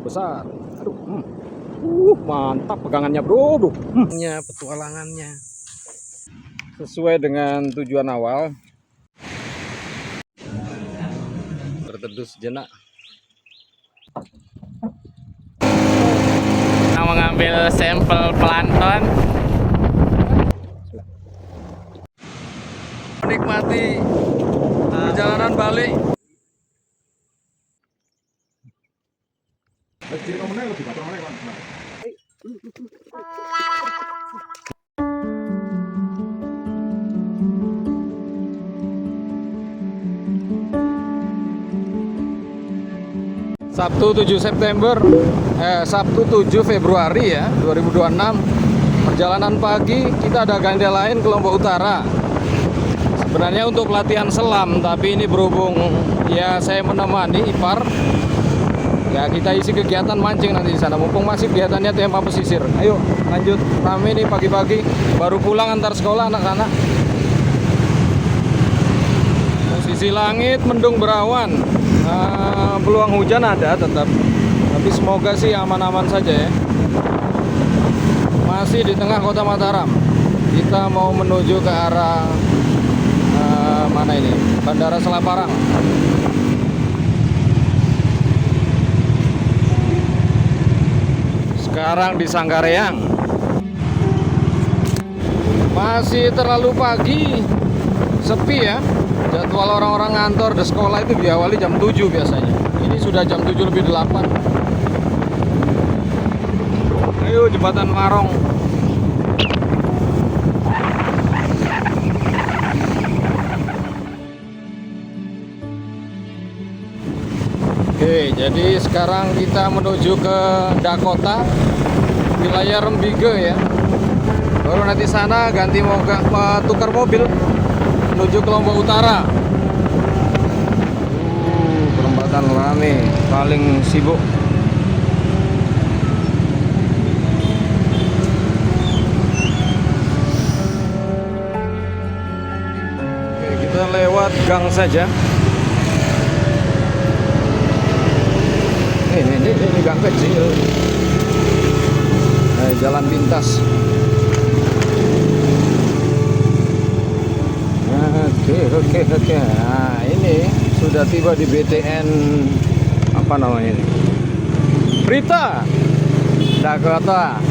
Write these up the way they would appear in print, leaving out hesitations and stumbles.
besar. Aduh, mantap pegangannya bro, bro. Petualangannya sesuai dengan tujuan awal. Berteduh sejenak. Kita mengambil sampel plankton. Menikmati perjalanan balik. Sabtu 7 September, Sabtu 7 Februari ya, 2026. Perjalanan pagi kita ada agenda lain ke Lombok Utara. Sebenarnya untuk pelatihan selam, tapi ini berhubung ya saya menemani ipar. Ya kita isi kegiatan mancing nanti di sana. Mumpung masih kegiatannya tema pesisir. Ayo lanjut. Kami ini pagi-pagi baru pulang antar sekolah anak-anak. Posisi langit mendung berawan. Peluang hujan ada tetap, tapi semoga sih aman-aman saja ya. Masih di tengah kota Mataram. Kita mau menuju ke arah mana ini? Bandara Selaparang. Sekarang di Sanggareang. Masih terlalu pagi, sepi ya. Jadwal orang-orang ngantor di sekolah itu diawali jam 7 biasanya. Ini sudah jam 7 lebih 8. Ayo jembatan Marong. Oke, jadi sekarang kita menuju ke Dakota, wilayah Rembige ya. Baru nanti sana ganti tukar mobil menuju ke Lombok Utara. Perempatan rame, paling sibuk. Oke, kita lewat gang saja. Ini gang kecil. Jalan pintas. Oke. Nah, ini sudah tiba di BTN apa namanya ini? Rita Dakota.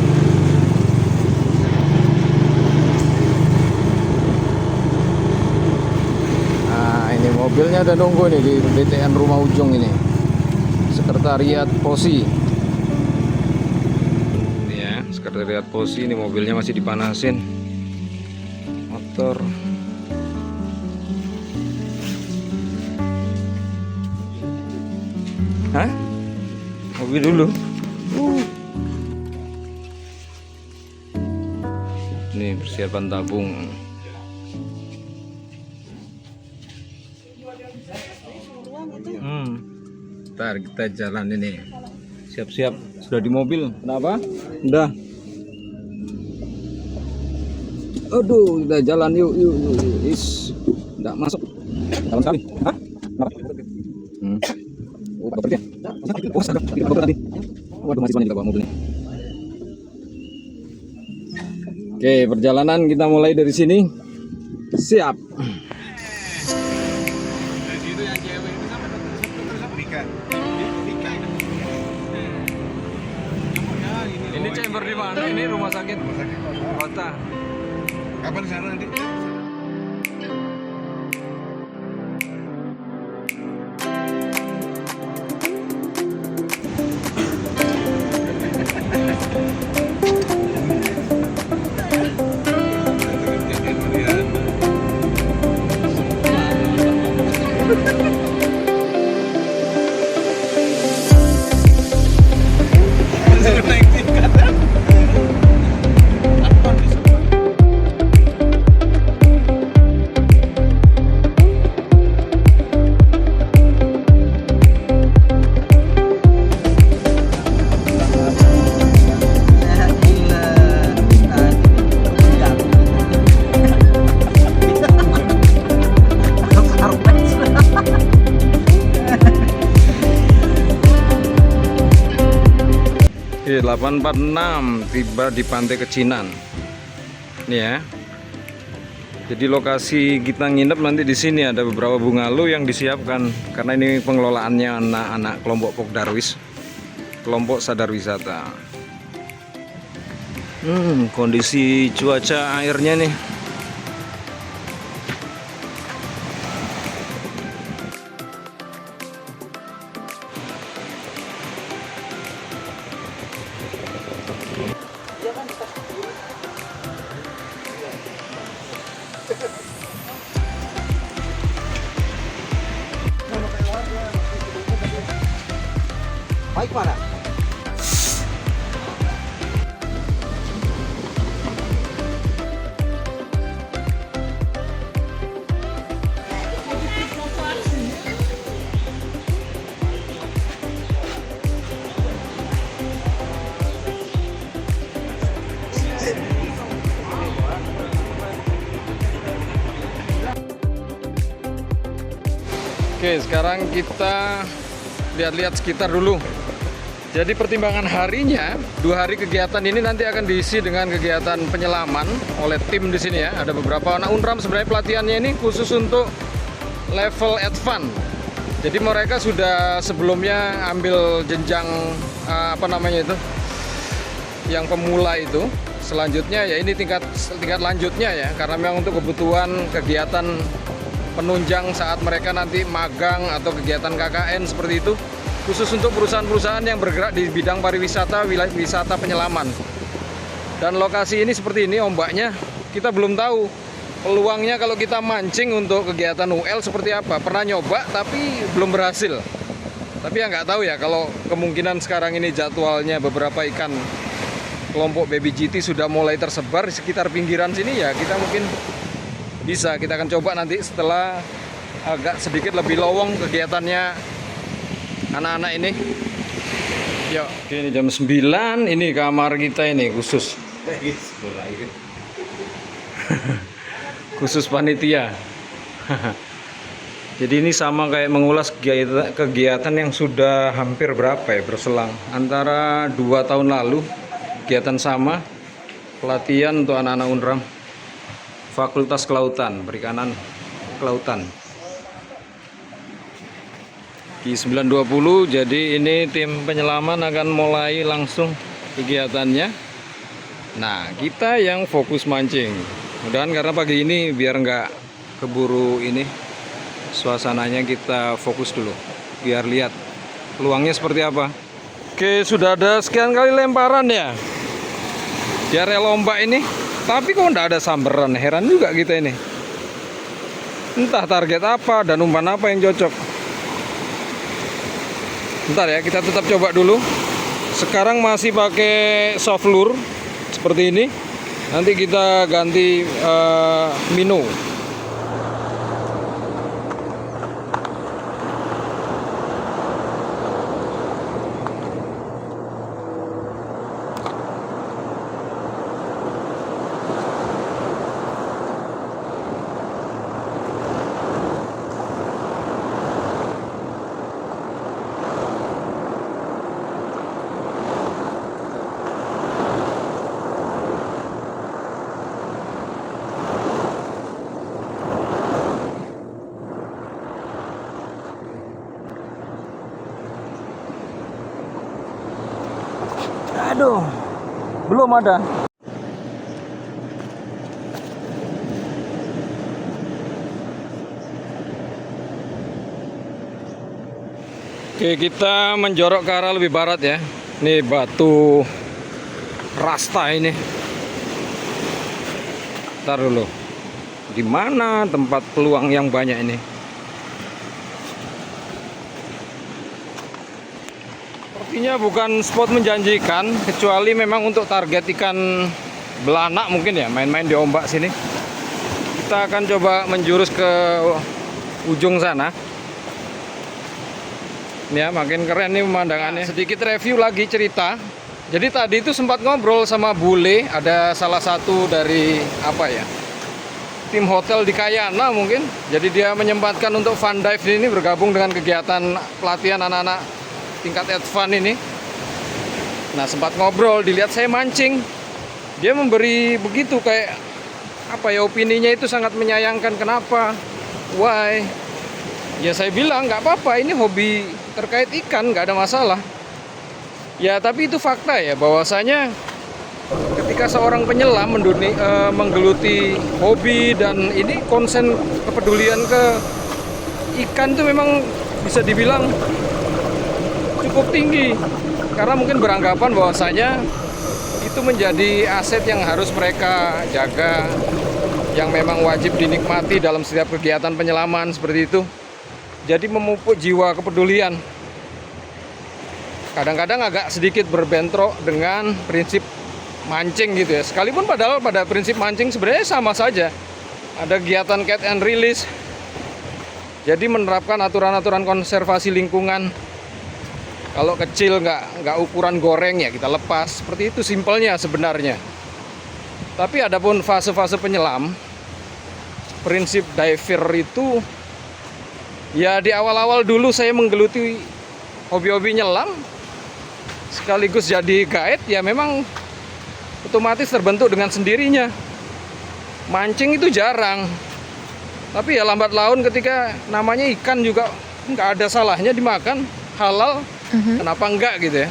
Nah, ini mobilnya udah nunggu nih di BTN Rumah Ujung ini. Sekretariat Posi. Ini ya, Sekretariat Posi, ini mobilnya masih dipanasin. Motor. Hah? Mobil dulu. Ini persiapan tabung. Ntar kita jalan ini. Siap-siap. Sudah di mobil. Kenapa? Udah. Aduh, udah jalan yuk. Is. Enggak masuk. Jalan sekali. Hah? Kenapa? Oke, perjalanan kita mulai dari sini. Siap. Ini chamber di mana? Ini rumah sakit kota. Kapan di sana nanti? Oke, 846 tiba di Pantai Kecinan. Nih ya. Jadi lokasi kita nginep nanti di sini ada beberapa bungalow yang disiapkan karena ini pengelolaannya anak-anak kelompok Pok Darwis, kelompok sadar wisata. Kondisi cuaca airnya nih. Baik mana? Oke, sekarang kita lihat-lihat sekitar dulu. Jadi pertimbangan harinya, 2 hari kegiatan ini nanti akan diisi dengan kegiatan penyelaman oleh tim di sini ya. Ada beberapa anak UNRAM, sebenarnya pelatihannya ini khusus untuk level advance. Jadi mereka sudah sebelumnya ambil jenjang yang pemula itu. Selanjutnya ya ini tingkat lanjutnya ya, karena memang untuk kebutuhan kegiatan penunjang saat mereka nanti magang atau kegiatan KKN seperti itu, khusus untuk perusahaan-perusahaan yang bergerak di bidang pariwisata, wisata penyelaman. Dan lokasi ini seperti ini, ombaknya kita belum tahu peluangnya kalau kita mancing untuk kegiatan UL seperti apa. Pernah nyoba tapi belum berhasil. Tapi ya nggak tahu ya, kalau kemungkinan sekarang ini jadwalnya beberapa ikan kelompok baby GT sudah mulai tersebar di sekitar pinggiran sini, ya kita mungkin bisa. Kita akan coba nanti setelah agak sedikit lebih lowong kegiatannya anak-anak ini. Yuk, oke, ini jam 9, ini kamar kita ini khusus. Khusus panitia. Jadi ini sama kayak mengulas kegiatan yang sudah hampir berapa ya, berselang antara 2 tahun lalu, kegiatan sama, pelatihan untuk anak-anak UNRAM Fakultas Kelautan, Perikanan Kelautan. Ki920. Jadi ini tim penyelaman akan mulai langsung kegiatannya. Nah, kita yang fokus mancing. Mudah-mudahan karena pagi ini biar nggak keburu ini suasananya, kita fokus dulu biar lihat peluangnya seperti apa. Oke, sudah ada sekian kali lemparan ya di area lomba ini, tapi kok nggak ada samberan. Heran juga kita ini, entah target apa dan umpan apa yang cocok. Bentar ya, kita tetap coba dulu. Sekarang masih pakai soft lure seperti ini. Nanti kita ganti minnow. Aduh, belum ada. Oke, kita menjorok ke arah lebih barat ya. Ini batu rasta ini. Ntar dulu, di mana tempat peluang yang banyak ini? Sepertinya bukan spot menjanjikan, kecuali memang untuk target ikan belanak mungkin ya, main-main di ombak sini. Kita akan coba menjurus ke ujung sana. Ini ya, makin keren nih pemandangannya. Sedikit review lagi cerita. Jadi tadi itu sempat ngobrol sama Bule, ada salah satu dari tim hotel di Kayana mungkin. Jadi dia menyempatkan untuk fun dive ini, bergabung dengan kegiatan pelatihan anak-anak tingkat advance ini. Nah, sempat ngobrol, dilihat saya mancing. Dia memberi begitu kayak apa ya, opininya itu sangat menyayangkan. Kenapa? Why? Ya saya bilang nggak apa-apa, ini hobi terkait ikan, nggak ada masalah. Ya tapi itu fakta ya, bahwasanya ketika seorang penyelam menggeluti hobi dan ini konsen kepedulian ke ikan itu memang bisa dibilang cukup tinggi. Karena mungkin beranggapan bahwasanya itu menjadi aset yang harus mereka jaga, yang memang wajib dinikmati dalam setiap kegiatan penyelaman seperti itu. Jadi memupuk jiwa kepedulian. Kadang-kadang agak sedikit berbentrok dengan prinsip mancing gitu ya. Sekalipun padahal pada prinsip mancing sebenarnya sama saja. Ada kegiatan catch and release. Jadi menerapkan aturan-aturan konservasi lingkungan. Kalau kecil nggak ukuran goreng ya kita lepas. Seperti itu simpelnya sebenarnya. Tapi adapun fase-fase penyelam, prinsip diver itu ya di awal-awal dulu saya menggeluti hobi-hobi nyelam sekaligus jadi guide, ya memang otomatis terbentuk dengan sendirinya. Mancing itu jarang. Tapi ya lambat laun ketika namanya ikan juga nggak ada salahnya dimakan, halal. Kenapa enggak gitu ya?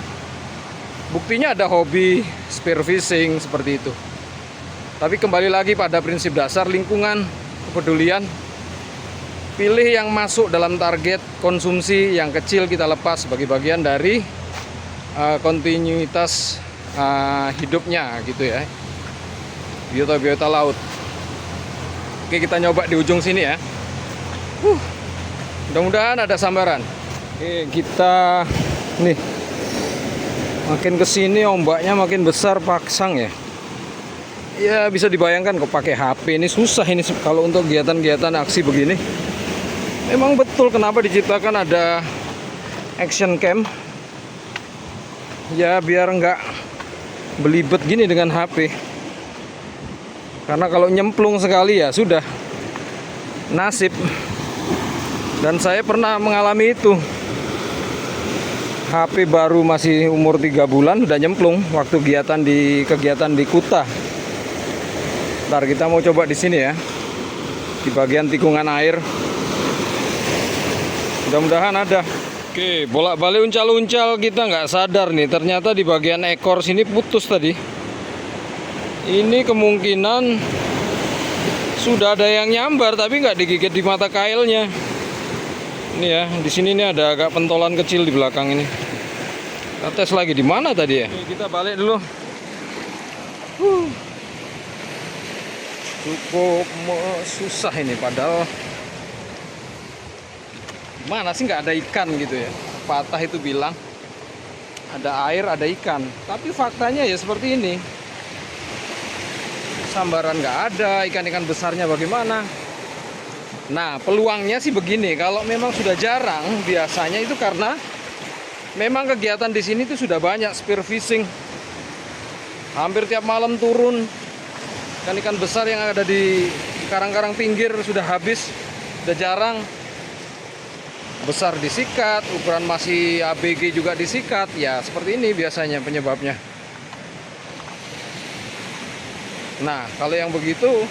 Buktinya ada hobi spearfishing seperti itu. Tapi kembali lagi pada prinsip dasar lingkungan, kepedulian. Pilih yang masuk dalam target konsumsi, yang kecil kita lepas sebagai bagian dari kontinuitas hidupnya gitu ya. Biota-biota laut. Oke, kita nyoba di ujung sini ya. Mudah-mudahan ada sambaran. Oke, kita nih makin kesini ombaknya makin besar paksang ya. Ya bisa dibayangkan kok pakai HP ini susah ini kalau untuk kegiatan-kegiatan aksi begini. Memang betul kenapa diciptakan ada action cam. Ya biar nggak belibet gini dengan HP. Karena kalau nyemplung sekali ya sudah nasib. Dan saya pernah mengalami itu. HP baru masih umur 3 bulan sudah nyemplung waktu kegiatan di Kuta. Ntar kita mau coba di sini ya, di bagian tikungan air. Mudah-mudahan ada. Oke, bolak-balik uncal-uncal kita nggak sadar nih, ternyata di bagian ekor sini putus tadi. Ini kemungkinan sudah ada yang nyambar tapi nggak digigit di mata kailnya. Ini ya, di sini nih ada agak pentolan kecil di belakang ini. Kita tes lagi di mana tadi ya? Oke, kita balik dulu. Cukup susah ini, padahal mana sih nggak ada ikan gitu ya? Patah itu bilang ada air, ada ikan. Tapi faktanya ya seperti ini. Sambaran nggak ada, ikan-ikan besarnya bagaimana? Nah, peluangnya sih begini, kalau memang sudah jarang, biasanya itu karena memang kegiatan di sini itu sudah banyak spearfishing. Hampir tiap malam turun. Ikan-ikan besar yang ada di karang-karang pinggir sudah habis, sudah jarang. Besar disikat, ukuran masih ABG juga disikat. Ya, seperti ini biasanya penyebabnya. Nah, kalau yang begitu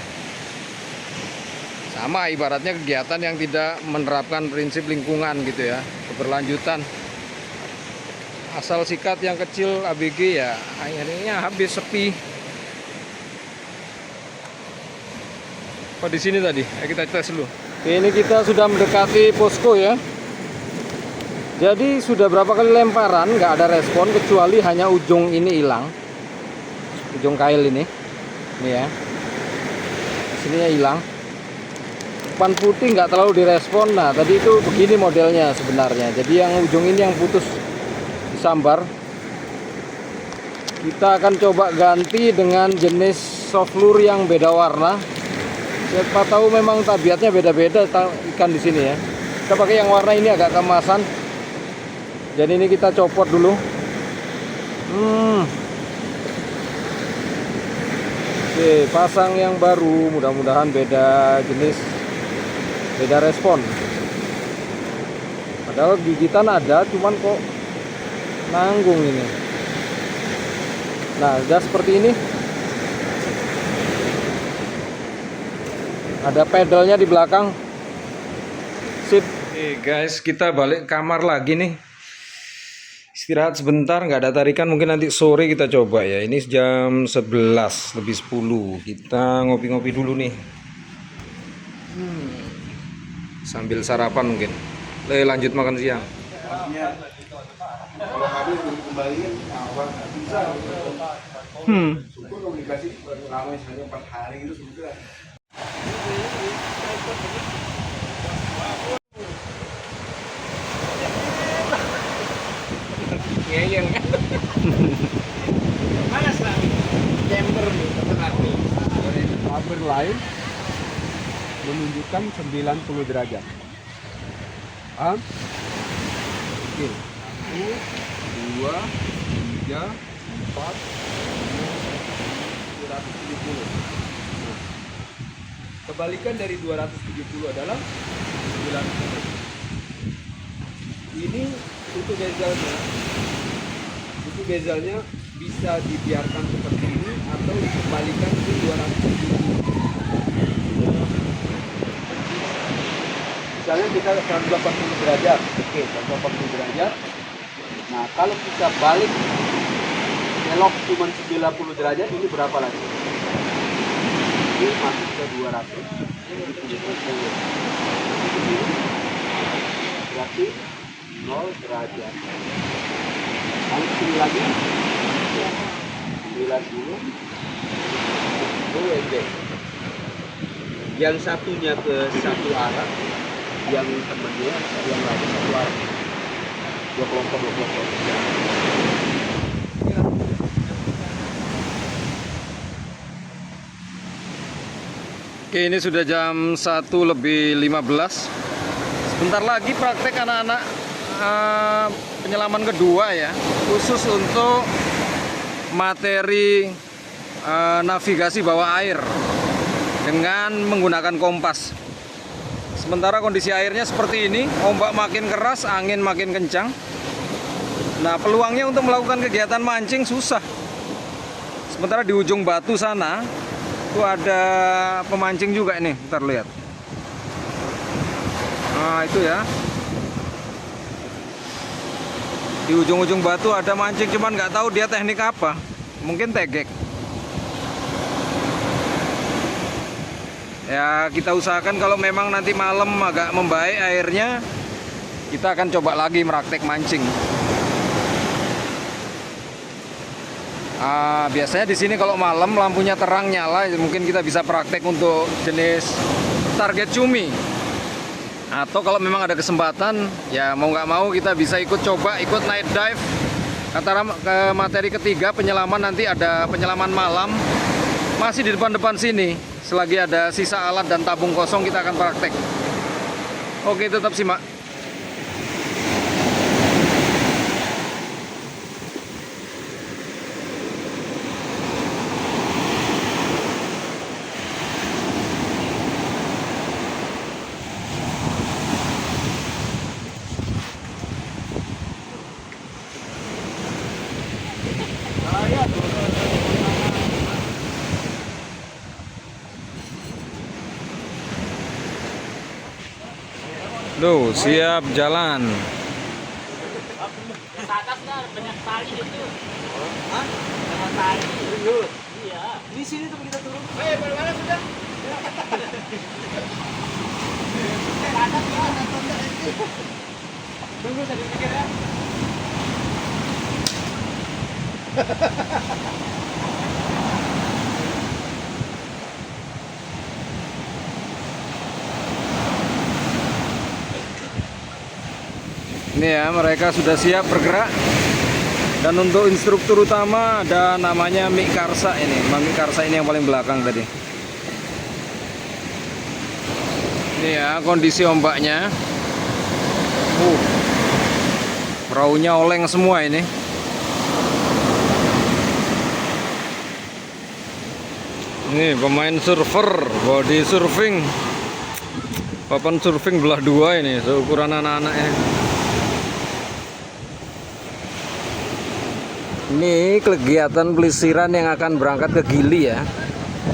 sama ibaratnya kegiatan yang tidak menerapkan prinsip lingkungan gitu ya, keberlanjutan. Asal sikat yang kecil ABG ya akhirnya habis, sepi. Apa di sini tadi? Kita tes dulu. Ini kita sudah mendekati posko ya. Jadi sudah berapa kali lemparan nggak ada respon kecuali hanya ujung ini hilang. Ujung kail ini. Ini ya. Sininya hilang. Depan putih nggak terlalu direspon. Nah tadi itu begini modelnya sebenarnya. Jadi yang ujung ini yang putus disambar. Kita akan coba ganti dengan jenis soft lure yang beda warna. Siapa tahu memang tabiatnya beda-beda ikan di sini ya. Kita pakai yang warna ini agak kemasan. Jadi ini kita copot dulu. Oke, pasang yang baru. Mudah-mudahan beda jenis, beda respon. Padahal gigitan ada, cuman kok nanggung ini. Nah, udah seperti ini. Ada pedalnya di belakang. Sip. Oke guys, kita balik kamar lagi nih. Istirahat sebentar, nggak ada tarikan, mungkin nanti sore kita coba ya. Ini jam 11 lebih 10. Kita ngopi-ngopi dulu nih. Sambil sarapan mungkin. Lanjut makan siang. Kalau habis kembaliin awal bisa. Syukur kalau dikasih lama misalnya 4 hari itu sudah. Ngeyel kan? Mana selama chamber nih, terapi. Tabir lain menunjukkan 90 derajat. Paham? Oke. 1, 2, 3, 4, 270. Nah, kebalikan dari 270 adalah 90. Ini untuk bezelnya. Itu bezelnya bisa dibiarkan seperti ini atau dikembalikan ke 270. Misalnya kita 180 derajat, oke, 180 derajat. Nah, kalau kita balik belok cuma 90 derajat, ini berapa lagi? Ini masuk ke 200. Berarti 0 derajat. Balik sini lagi, 90. Yang satunya ke satu arah, yang temannya yang lain satu arah. Dua kelompok. Oke, ini sudah jam 1 lebih 15. Sebentar lagi praktek anak-anak penyelaman kedua ya, khusus untuk materi navigasi bawah air dengan menggunakan kompas. Sementara kondisi airnya seperti ini, ombak makin keras, angin makin kencang. Nah, peluangnya untuk melakukan kegiatan mancing susah. Sementara di ujung batu sana itu ada pemancing juga ini, bentar lihat. Nah, itu ya. Di ujung-ujung batu ada mancing, cuman nggak tahu dia teknik apa. Mungkin tegek. Ya, kita usahakan kalau memang nanti malam agak membaik airnya, kita akan coba lagi meraktek mancing. Biasanya di sini kalau malam lampunya terang nyala, mungkin kita bisa praktek untuk jenis target cumi. Atau kalau memang ada kesempatan, ya mau nggak mau kita bisa ikut night dive. Antara ke materi ketiga penyelaman, nanti ada penyelaman malam masih di depan-depan sini. Selagi ada sisa alat dan tabung kosong, kita akan praktek. Oke, tetap simak. Duh, siap jalan. Atas lah banyak tali itu. Hah? Banyak tali. Iya. Di sini tuh kita turun. Mana sudah? Atas lah. Tunggu saya pikir ya. Ini ya, mereka sudah siap bergerak. Dan untuk instruktur utama ada namanya Mik Karsa ini. Mik Karsa ini yang paling belakang tadi. Ini ya kondisi ombaknya. Perahunya oleng semua ini. Ini pemain surfer, body surfing. Papan surfing belah dua ini, seukuran anak-anaknya. Ini kegiatan pelisiran yang akan berangkat ke Gili ya.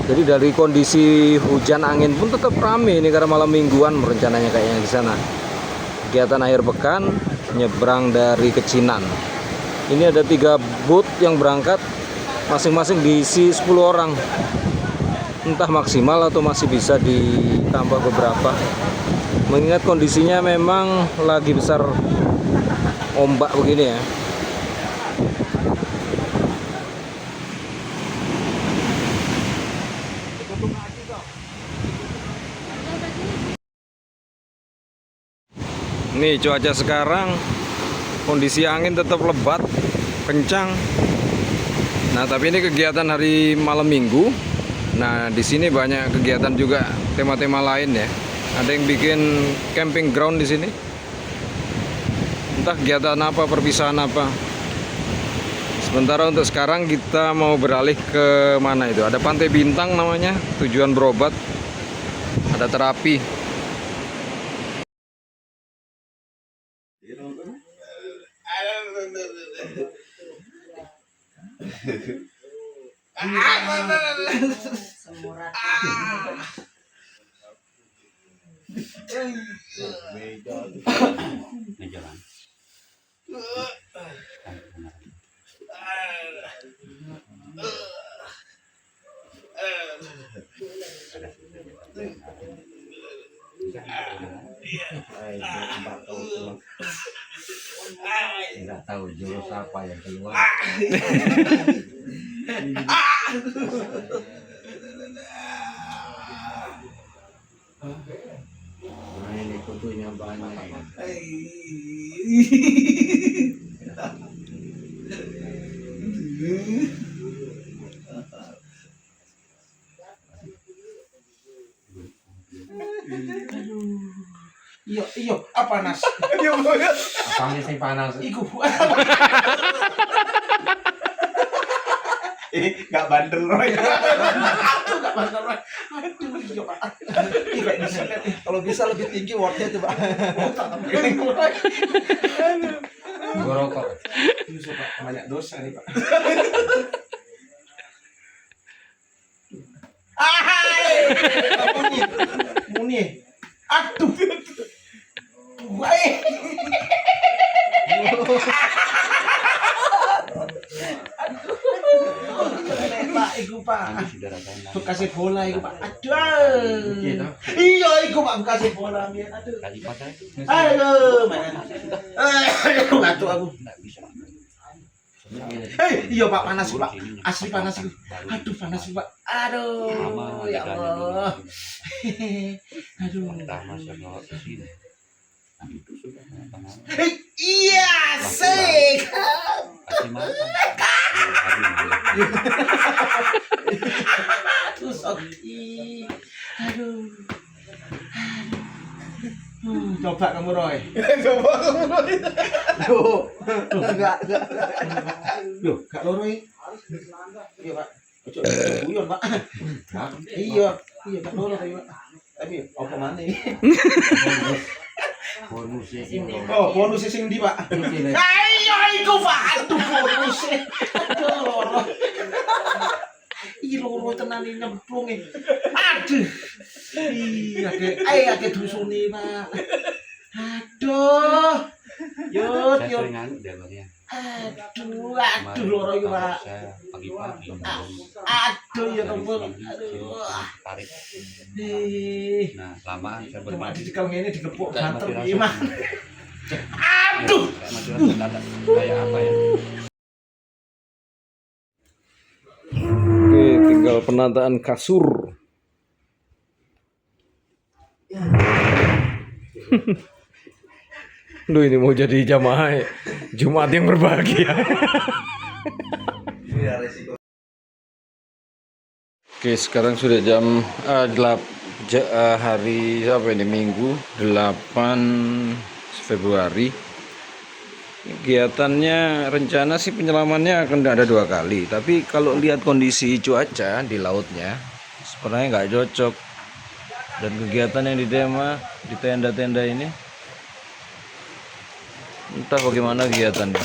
Jadi dari kondisi hujan angin pun tetap ramai ini karena malam mingguan rencananya kayaknya di sana. Kegiatan akhir pekan nyebrang dari Kecinan. Ini ada 3 boot yang berangkat, masing-masing diisi 10 orang. Entah maksimal atau masih bisa ditambah beberapa. Mengingat kondisinya memang lagi besar ombak begini ya. Nih cuaca sekarang, kondisi angin tetap lebat, kencang. Nah, tapi ini kegiatan hari malam minggu. Nah, di sini banyak kegiatan juga, tema-tema lain ya. Ada yang bikin camping ground di sini. Entah kegiatan apa, perpisahan apa. Sementara untuk sekarang kita mau beralih ke mana itu? Ada Pantai Bintang namanya, tujuan berobat. Ada terapi. Nggak tahu jurus apa yang keluar. Nah, ini kutunya banyak. Iyo, apa panas? Apanya sih panas? Iku. Nggak bandel Roy. Nggak bandel Roy. Aduh, iya Pak. Ih, kayak bisa lihat nih. Kalau bisa lebih tinggi wattnya tuh Pak. Gue rokok. Bisa Pak, banyak dosa nih Pak. Muni. Aduh. Baik. Pak, iku Pak. Bekasnya bola iku Pak. Aduh. Iya iku Pak bekasnya bola biar aduh. Aduh, man. Aduh, ngatuk aku. Iya Pak panas Pak. Asli panas iku. Aduh panas Pak. Aduh. Ya Allah. Aduh. Iya, sih. Aduh, Soki. Aduh. Coba kamu Roy. Coba kamu Roy. Loh, enggak. Loh, enggak lo Roy. Iya, Pak. Ojo guyon, Pak. Iya, enggak lo Roy, Pak. Tapi apa mana ini? Bonusnya Oh, bonusnya sing ndi, Pak? Ayo iku, Pak. Aduh, bonusnya. Aduh, loro. Ih, loro tenan iki nyemplung e. Aduh. Ih, akeh dusune, Pak. Aduh. Yut. Aduh, loro iki, Pak. Pagi-pagi. Aduh, ya ampun. Aduh. Tarik. Nah, Lamaan saya cuma dicekal ngene digepuk banter iki, Mas. Aduh. Kayak apa ya? Oke, tinggal penataan kasur. Duh, ini mau jadi jamaah Jumat yang berbahagia. Oke, sekarang sudah jam hari apa ini, Minggu 8 Februari. Kegiatannya rencana sih penyelamannya akan ada 2 kali, tapi kalau lihat kondisi cuaca di lautnya sebenarnya nggak cocok. Dan kegiatan yang di tenda-tenda ini entah bagaimana kegiatannya,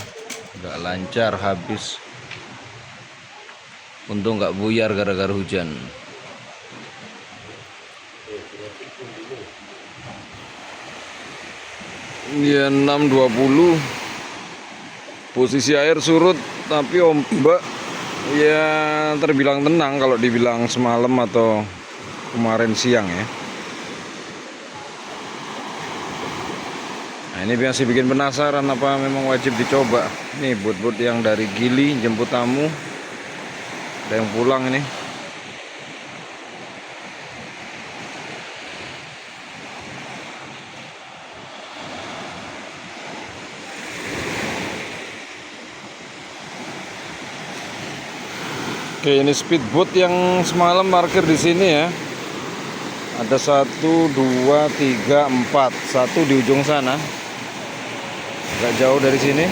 nggak lancar, habis Untung nggak buyar gara-gara hujan. Ya 6.20. Posisi air surut tapi ombak ya terbilang tenang kalau dibilang semalam atau kemarin siang ya. Nah, ini masih bikin penasaran apa memang wajib dicoba. Nih boot-boot yang dari Gili jemput tamu. Ada yang pulang ini. Oke, ini speedboat yang semalam parkir di sini ya. Ada 1, 2, 3, 4. Satu di ujung sana. Agak jauh dari sini.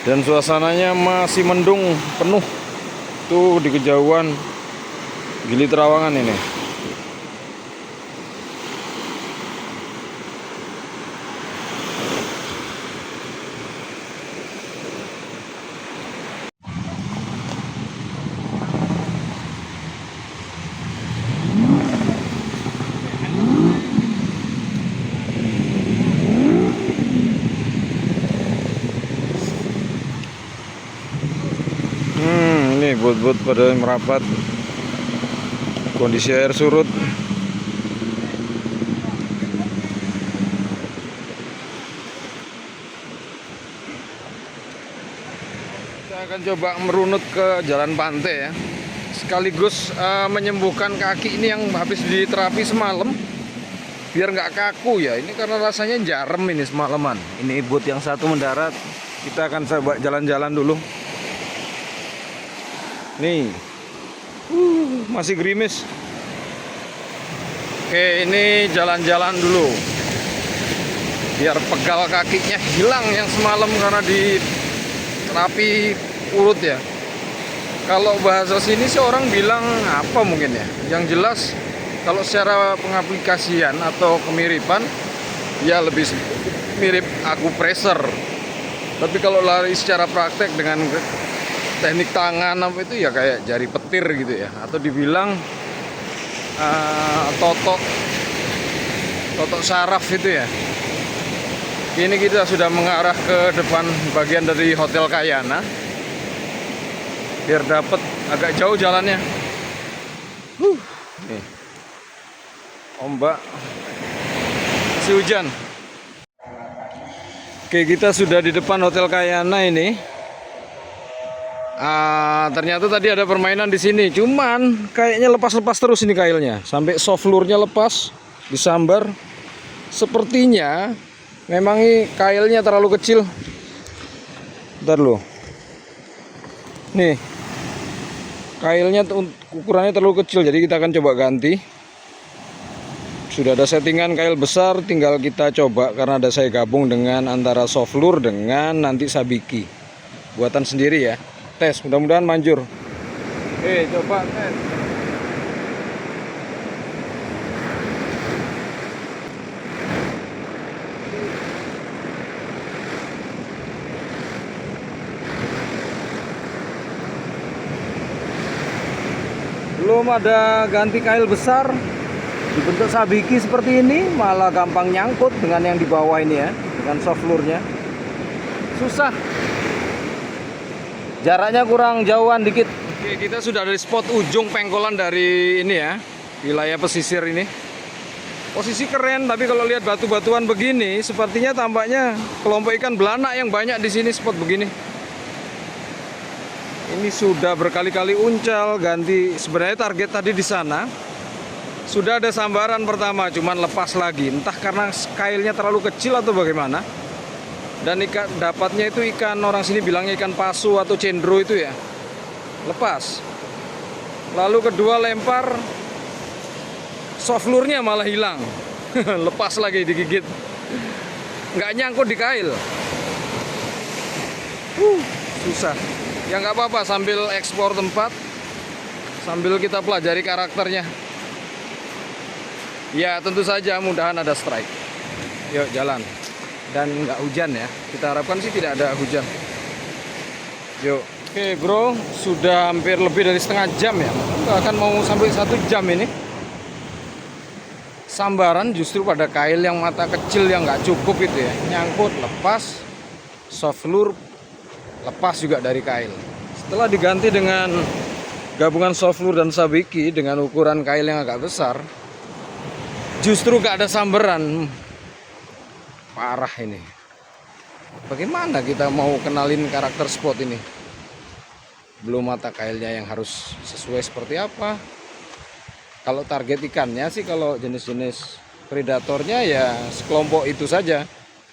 Dan suasananya masih mendung penuh. Tuh di kejauhan Gili Trawangan ini. Ini boot-boot pada merapat. Kondisi air surut. Kita akan coba merunut ke jalan pantai ya. Sekaligus menyembuhkan kaki ini yang habis diterapi semalam. Biar nggak kaku ya. Ini karena rasanya jarem ini semalaman. Ini boot yang satu mendarat. Kita akan coba jalan-jalan dulu. Nih, masih gerimis. Oke, ini jalan-jalan dulu. Biar pegal kakinya hilang yang semalam karena di terapi urut ya. Kalau bahasa sini sih orang bilang apa mungkin ya. Yang jelas kalau secara pengaplikasian atau kemiripan ya lebih mirip akupresur. Tapi kalau lari secara praktek dengan teknik tangan apa itu ya kayak jari petir gitu ya, atau dibilang totok saraf itu ya. Ini kita sudah mengarah ke depan bagian dari Hotel Kayana biar dapat agak jauh jalannya. Nih. Ombak masih hujan. Oke, kita sudah di depan Hotel Kayana ini. Ternyata tadi ada permainan di sini, cuman kayaknya lepas-lepas terus ini kailnya, sampai soft lure-nya lepas, disambar. Sepertinya memang ini kailnya terlalu kecil. Bentar loh. Nih, kailnya ukurannya terlalu kecil, jadi kita akan coba ganti. Sudah ada settingan kail besar, tinggal kita coba karena ada saya gabung dengan antara soft lure dengan nanti sabiki. Buatan sendiri ya. Tes, mudah-mudahan manjur. Coba tes. Belum ada ganti kail besar dibentuk sabiki seperti ini, malah gampang nyangkut dengan yang di bawah ini ya, dengan soft lure-nya. Susah. Jaraknya kurang jauhan dikit. Oke, kita sudah dari spot ujung pengkolan dari ini ya, wilayah pesisir ini. Posisi keren, tapi kalau lihat batu-batuan begini, sepertinya tampaknya kelompok ikan belanak yang banyak di sini spot begini. Ini sudah berkali-kali uncal, ganti. Sebenarnya target tadi di sana sudah ada sambaran pertama, cuman lepas lagi. Entah karena kailnya terlalu kecil atau bagaimana. Dan ikan dapatnya itu ikan, orang sini bilangnya ikan pasu atau cendro itu ya. Lepas. Lalu kedua lempar, soft lure-nya malah hilang. Lepas lagi digigit. Nggak nyangkut di kail. Susah. Ya nggak apa-apa, sambil eksplor tempat, sambil kita pelajari karakternya. Ya tentu saja mudahan ada strike. Yuk jalan. Dan nggak hujan ya, kita harapkan sih tidak ada hujan. Yuk. Oke bro, sudah hampir lebih dari setengah jam ya. Bahkan mau sampai 1 jam ini. Sambaran justru pada kail yang mata kecil yang nggak cukup itu ya. Nyangkut, lepas, soft lure, lepas juga dari kail. Setelah diganti dengan gabungan soft lure dan sabiki dengan ukuran kail yang agak besar, justru nggak ada sambaran. Parah ini. Bagaimana kita mau kenalin karakter spot ini? Belum mata kailnya yang harus sesuai seperti apa. Kalau target ikannya sih, kalau jenis-jenis predatornya ya sekelompok itu saja,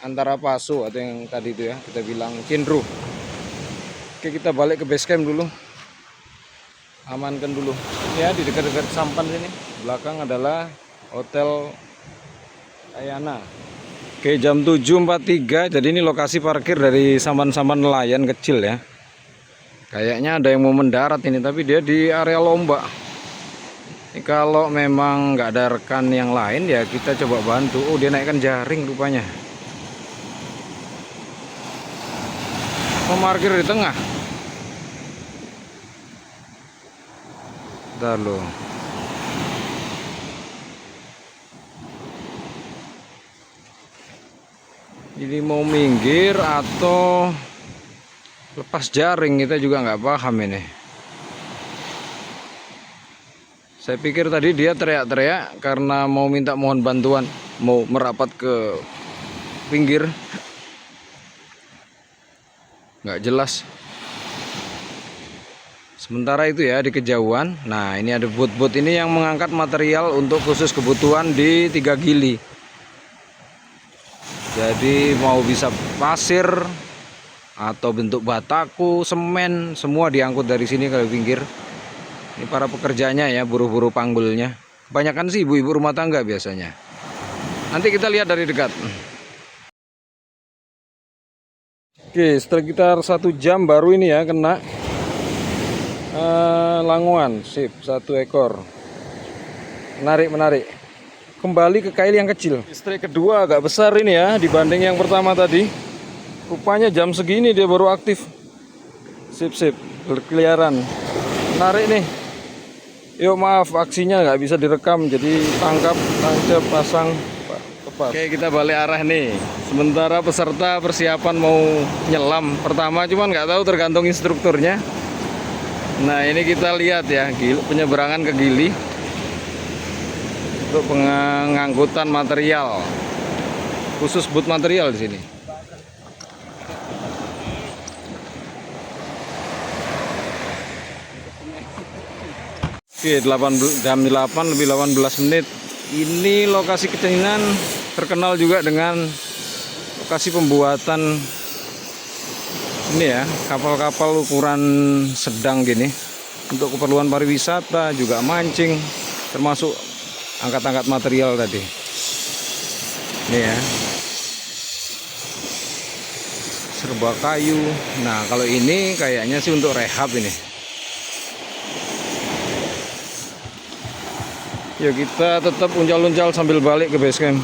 antara pasu atau yang tadi itu ya kita bilang cindru. Oke, kita balik ke base camp dulu, amankan dulu ya di dekat-dekat sampan sini. Belakang adalah Hotel Ayana. Oke, jam 7.43, jadi ini lokasi parkir dari sampan-sampan nelayan kecil ya. Kayaknya ada yang mau mendarat ini, tapi dia di area lomba. Ini kalau memang nggak ada rekan yang lain ya kita coba bantu. Oh, dia naikkan jaring rupanya. Memarkir di tengah. Bentar loh. Ini mau minggir atau lepas jaring, kita juga nggak paham ini. Saya pikir tadi dia teriak-teriak karena mau minta mohon bantuan, mau merapat ke pinggir. Nggak jelas. Sementara itu ya di kejauhan. Nah, ini ada bot-bot ini yang mengangkat material untuk khusus kebutuhan di 3 gili. Jadi mau bisa pasir atau bentuk bataku, semen, semua diangkut dari sini ke pinggir. Ini para pekerjanya ya, buruh-buruh panggulnya. Kebanyakan sih ibu-ibu rumah tangga biasanya. Nanti kita lihat dari dekat. Oke, sekitar 1 jam baru ini ya kena languan. Sip, 1 ekor. Menarik. Kembali ke kail yang kecil. Strike kedua agak besar ini ya dibanding yang pertama tadi. Rupanya jam segini dia baru aktif. Sip, berkeliaran. Menarik nih. Yuk, maaf aksinya nggak bisa direkam, jadi tangkap, tancap, pasang, tepat. Oke, kita balik arah nih. Sementara peserta persiapan mau nyelam pertama, cuman nggak tahu tergantung instrukturnya. Nah, ini kita lihat ya, penyeberangan ke gili untuk pengangkutan material, khusus boot material di sini. Oke, jam 8 lebih 18 menit. Ini lokasi keceninan terkenal juga dengan lokasi pembuatan ini ya, kapal-kapal ukuran sedang gini untuk keperluan pariwisata, juga mancing, termasuk angkat-angkat material tadi. Ini ya. Serba kayu. Nah, kalau ini kayaknya sih untuk rehab ini. Ya, kita tetap uncal-uncal sambil balik ke base camp.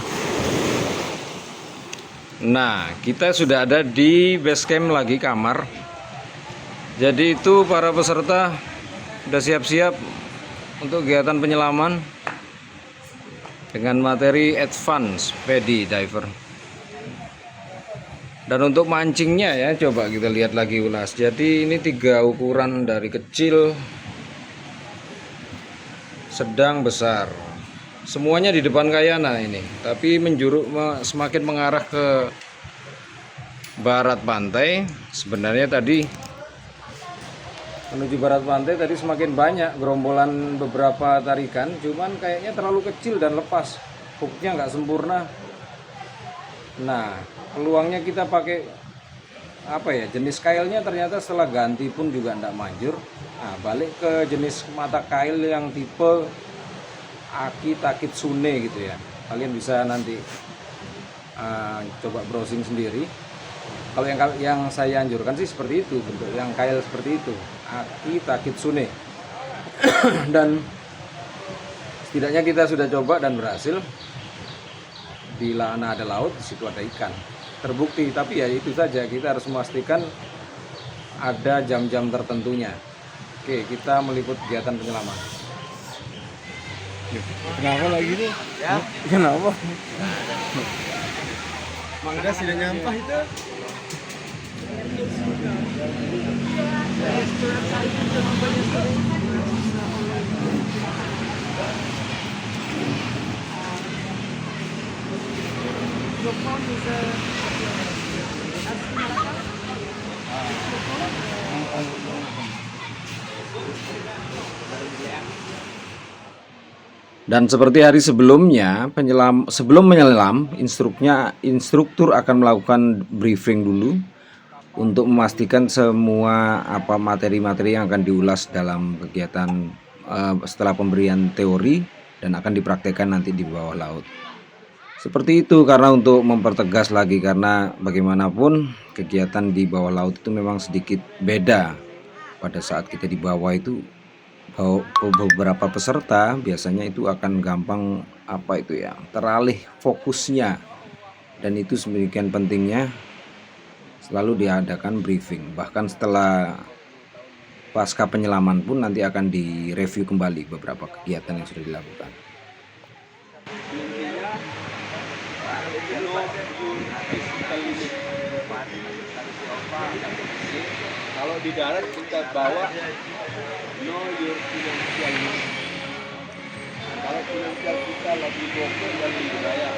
Nah, kita sudah ada di base camp lagi, kamar. Jadi itu para peserta sudah siap-siap untuk kegiatan penyelaman dengan materi advance PD diver. Dan untuk mancingnya ya, coba kita lihat lagi ulas. Jadi ini 3 ukuran dari kecil, sedang, besar. Semuanya di depan Kayana ini, tapi semakin mengarah ke barat pantai. Sebenarnya tadi menuju barat pantai tadi semakin banyak gerombolan beberapa tarikan, cuman kayaknya terlalu kecil dan lepas, hooknya nggak sempurna. Nah, peluangnya kita pakai apa ya, jenis kailnya ternyata setelah ganti pun juga nggak manjur. Nah, balik ke jenis mata kail yang tipe Akita Kitsune gitu ya. Kalian bisa nanti coba browsing sendiri. Kalau yang saya anjurkan sih seperti itu, bentuk yang kail seperti itu, Akita Kitsune. Dan setidaknya kita sudah coba dan berhasil. Bila ada laut, di situ ada ikan. Terbukti, tapi ya itu saja, kita harus memastikan ada jam-jam tertentunya. Oke, kita meliput kegiatan penyelaman. Kenapa lagi nih? Ya. Kenapa? Mangga sudah nyampah itu. Dan seperti hari sebelumnya, sebelum menyelam, instruktur akan melakukan briefing dulu untuk memastikan semua materi-materi yang akan diulas dalam kegiatan setelah pemberian teori dan akan dipraktekkan nanti di bawah laut. Seperti itu karena untuk mempertegas lagi, karena bagaimanapun kegiatan di bawah laut itu memang sedikit beda. Pada saat kita di bawah itu, beberapa peserta biasanya itu akan gampang teralih fokusnya, dan itu sedemikian pentingnya selalu diadakan briefing. Bahkan setelah pasca penyelaman pun nanti akan direview kembali beberapa kegiatan yang sudah dilakukan. Kalau di darat kita bawa know your financial needs. Kalau finansial kita lagi bokeh dan dibayar,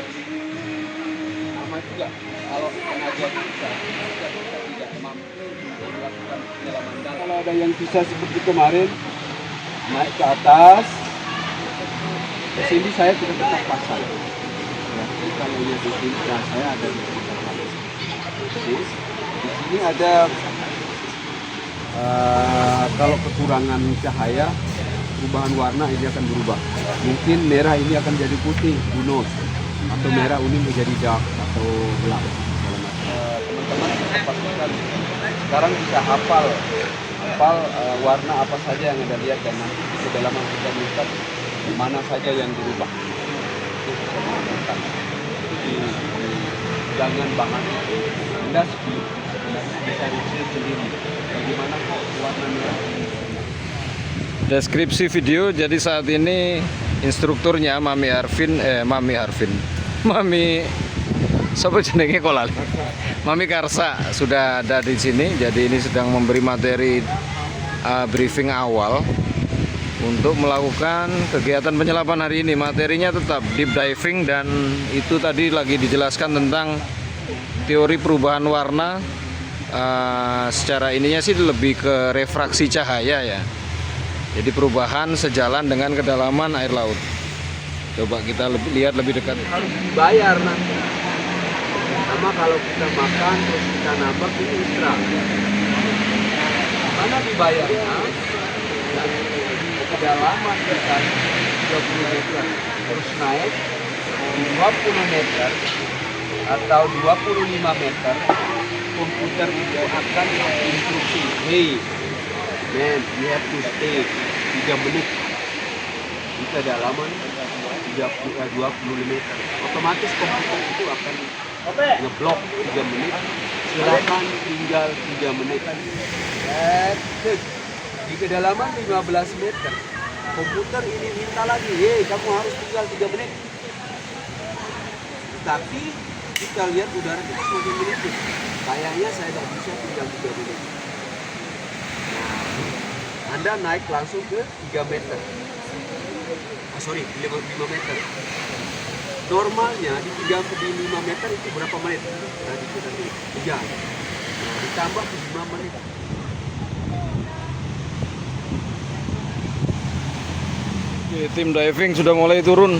sama juga kalau tenaga kita tidak mampu untuk melakukan penyelaman darat. Kalau ada yang bisa seperti kemarin naik ke atas, ke sini saya tidak tetap pasang. Jadi kalau yang di sini, saya ada di sekitar pasang. Di sini ada kalau kekurangan cahaya, perubahan warna ini akan berubah. Mungkin merah ini akan jadi putih, who knows. Atau merah ini menjadi dark atau gelap. Teman-teman bisa pastikan sekarang bisa hafal warna apa saja yang Anda lihat, dan nanti di kedalaman kita melihat mana saja yang berubah. Jangan bahan itu Anda sebenarnya bisa riset sendiri bagaimana kok warna merah. Deskripsi video, jadi saat ini instrukturnya Mami Karsa sudah ada di sini. Jadi ini sedang memberi materi briefing awal untuk melakukan kegiatan penyelaman hari ini. Materinya tetap deep diving, dan itu tadi lagi dijelaskan tentang teori perubahan warna. Secara ininya sih lebih ke refraksi cahaya ya. Jadi perubahan sejalan dengan kedalaman air laut. Coba kita lihat lebih dekat. Harus dibayar nanti. Sama kalau kita makan terus kita nambah ini ekstra. Mana dibayarnya? Kedalaman kita 30 meter terus naik 20 meter atau 25 meter, komputer itu akan instruksi, hey man, you have to stay 3 menit di kedalaman 20 meter. Otomatis komputer itu akan ngeblok 3 menit, silakan tinggal 3 menit. Di kedalaman 15 meter, komputer ini minta lagi, hey kamu harus tinggal 3 menit. Tapi kita lihat udara kita semakin menipis. Kayaknya saya tidak bisa tinggal 3 menit. Anda naik langsung ke 3 meter. 5 meter. Normalnya di 5 meter itu berapa menit? Tadi kita lihat 3. Nah, ditambah 5 menit. Oke, tim diving sudah mulai turun.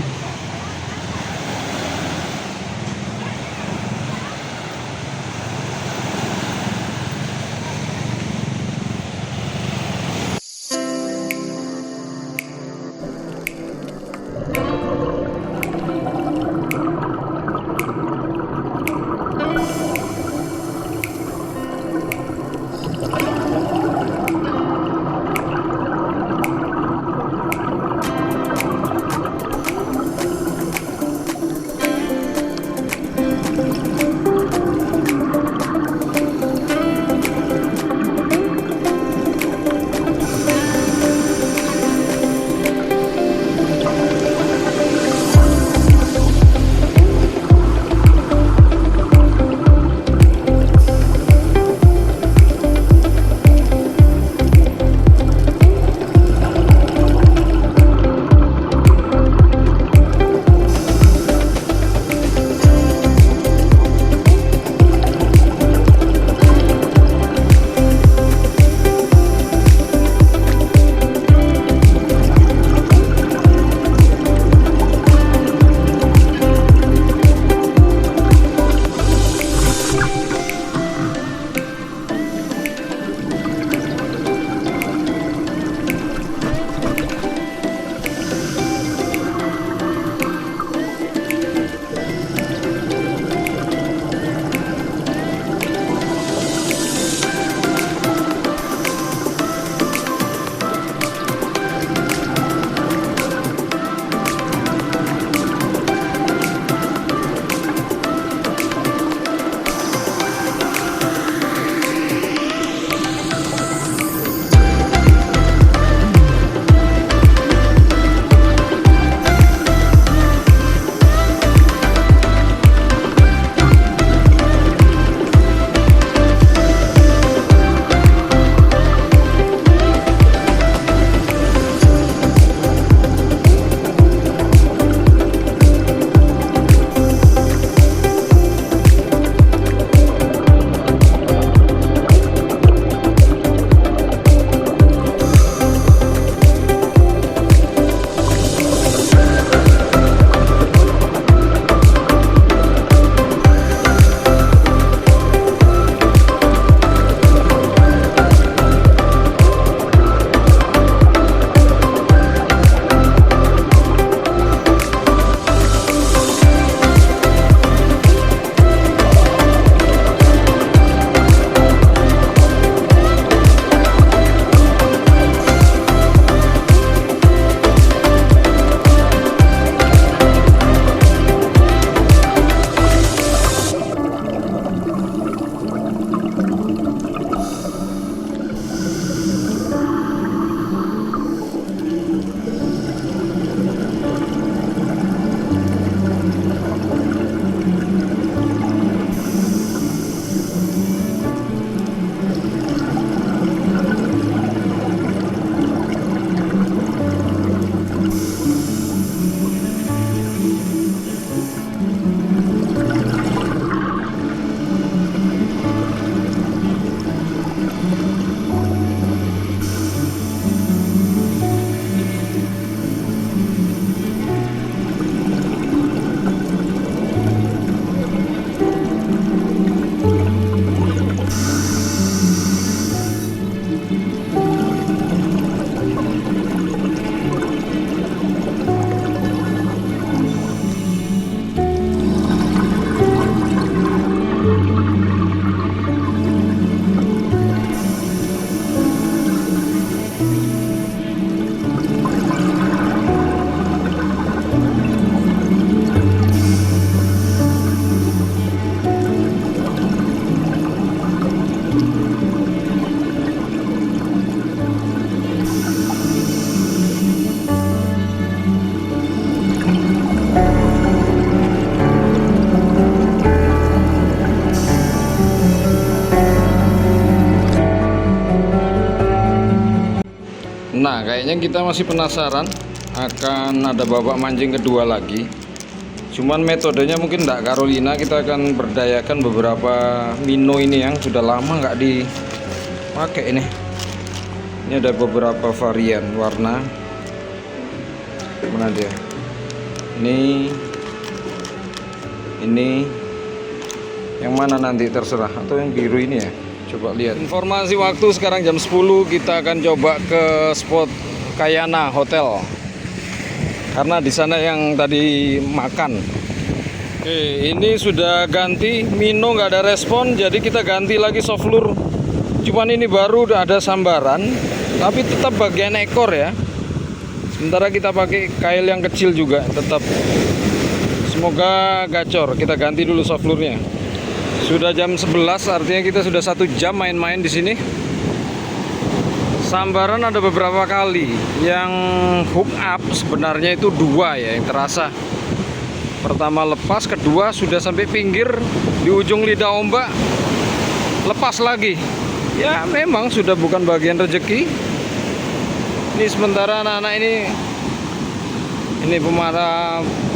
Nah, kayaknya kita masih penasaran akan ada babak mancing kedua lagi. Cuman metodenya mungkin enggak Carolina, kita akan berdayakan beberapa mino ini yang sudah lama nggak dipakai ini. Ini ada beberapa varian warna. Mana dia? Ini yang mana nanti terserah, atau yang biru ini ya. Coba lihat. Informasi waktu sekarang jam 10, kita akan coba ke spot Kayana Hotel. Karena di sana yang tadi makan. Oke, ini sudah ganti, mino nggak ada respon, jadi kita ganti lagi soft lure. Cuman ini baru udah ada sambaran, tapi tetap bagian ekor ya. Sementara kita pakai kail yang kecil juga, tetap. Semoga gacor. Kita ganti dulu soft lure-nya. Sudah jam 11, artinya kita sudah 1 jam main-main di sini. Sambaran ada beberapa kali. Yang hook up sebenarnya itu 2 ya yang terasa. Pertama lepas, kedua sudah sampai pinggir di ujung lidah ombak, lepas lagi. Ya memang sudah bukan bagian rezeki. Ini sementara anak-anak ini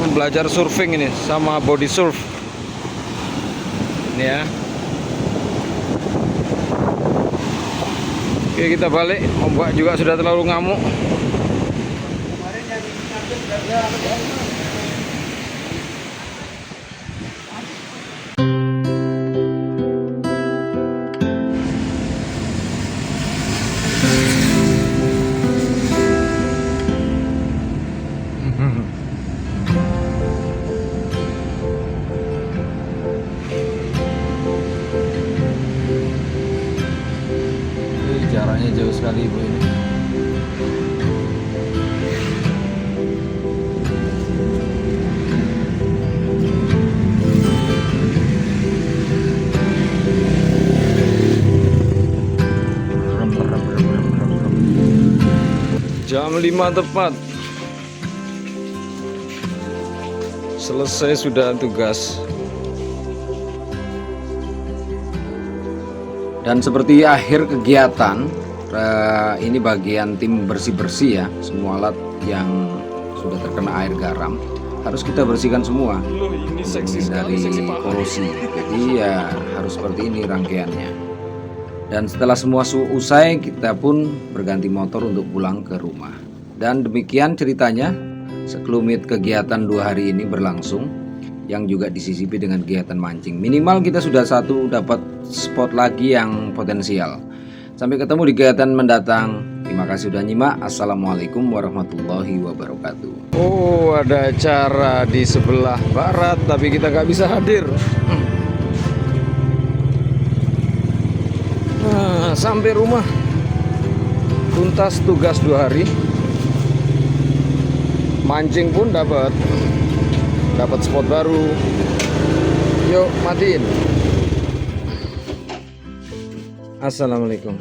pembelajar surfing ini sama body surf. Ini ya. Oke, kita balik. Ombak juga sudah terlalu ngamuk. Jaraknya jauh sekali ibu ini. Jam 5 tepat. Selesai sudah tugas. Dan seperti akhir kegiatan, ini bagian tim bersih-bersih ya. Semua alat yang sudah terkena air garam harus kita bersihkan semua. Ini seksi sekali, dari polusi. Jadi ya harus seperti ini rangkaiannya. Dan setelah semua usai, kita pun berganti motor untuk pulang ke rumah. Dan demikian ceritanya, sekelumit kegiatan 2 hari ini berlangsung, yang juga disisipi dengan kegiatan mancing. Minimal kita sudah dapat spot lagi yang potensial. Sampai ketemu di kegiatan mendatang. Terima kasih sudah nyimak. Assalamualaikum warahmatullahi wabarakatuh. Oh, ada acara di sebelah barat, tapi kita nggak bisa hadir. Nah, sampai rumah, tuntas tugas 2 hari. Mancing pun dapat spot baru. Yuk matiin. Assalamualaikum.